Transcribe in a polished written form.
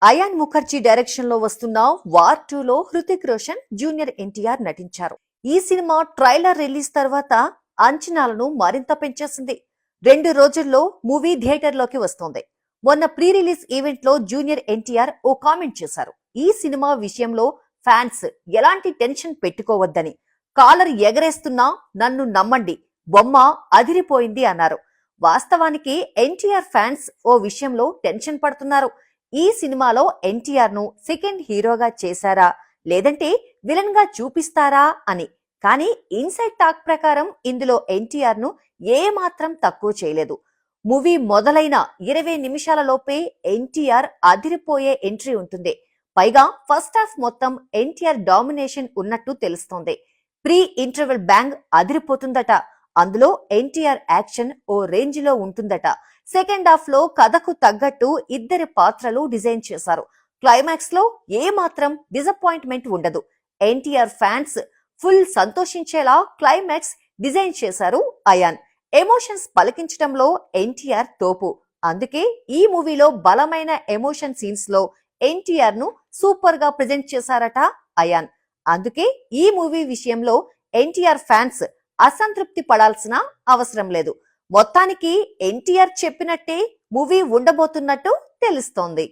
Ion Mukherjee direction లో వస్తున్న war 2 లో హృతిక్ రోషన్, జూనియర్ ఎన్టీఆర్ నటించారు. ఈ సినిమా ట్రైలర్ రిలీజ్ తర్వాత అంచనాలను మరింత పెంచేసింది. 2 రోజుల్లో మూవీ థియేటర్లోకి వస్తోంది. మొన్న ప్రీ రిలీజ్ ఈవెంట్ లో జూనియర్ ఎన్టీఆర్ ఓ కామెంట్ చేశారు. ఈ సినిమా విషయంలో ఫ్యాన్స్ ఎలాంటి టెన్షన్ పెట్టుకోవద్దని, కాలర్ ఎగరేస్తున్నా నన్ను నమ్మండి, బొమ్మ అదిరిపోయింది అన్నారు. వాస్తవానికి ఎన్టీఆర్ ఫ్యాన్స్ ఓ విషయంలో టెన్షన్ పడుతున్నారు. ఈ సినిమాలో ఎన్టీఆర్ ను సెకండ్ హీరోగా చేశారా లేదంటే విలన్ గా చూపిస్తారా అని. కానీ ఇన్సైడ్ టాక్ ప్రకారం ఇందులో ఎన్టీఆర్ ను ఏ మాత్రం తక్కువ చేయలేదు. మూవీ మొదలైన 20 నిమిషాల లోపే ఎన్టీఆర్ అదిరిపోయే ఎంట్రీ ఉంటుంది. పైగా ఫస్ట్ హాఫ్ మొత్తం ఎన్టీఆర్ డామినేషన్ ఉన్నట్టు తెలుస్తోంది. ప్రీ ఇంటర్వెల్ బ్యాంగ్ అదిరిపోతుందట. అందులో ఎన్టీఆర్ యాక్షన్ ఓ రేంజ్ లో ఉంటుందట. సెకండ్ హాఫ్ లో కథకు తగ్గట్టు ఇద్దరి పాత్రలు డిజైన్ చేశారు. క్లైమాక్స్ లో ఏ మాత్రం డిసప్పాయింట్మెంట్ ఉండదు. ఎన్టీఆర్ ఫ్యాన్స్ ఫుల్ సంతోషించేలా క్లైమాక్స్ డిజైన్ చేశారు అయాన్. ఎమోషన్స్ పలికించడంలో ఎన్టీఆర్ తోపు. అందుకే ఈ మూవీలో బలమైన ఎమోషన్ సీన్స్ లో ఎన్టీఆర్ ను సూపర్ గా ప్రెజెంట్ చేశారట అయాన్. అందుకే ఈ మూవీ విషయంలో ఎన్టీఆర్ ఫ్యాన్స్ అసంతృప్తి పడాల్సిన అవసరం లేదు. మొత్తానికి ఎన్టీఆర్ చెప్పినట్టే మూవీ ఉండబోతున్నట్టు తెలుస్తోంది.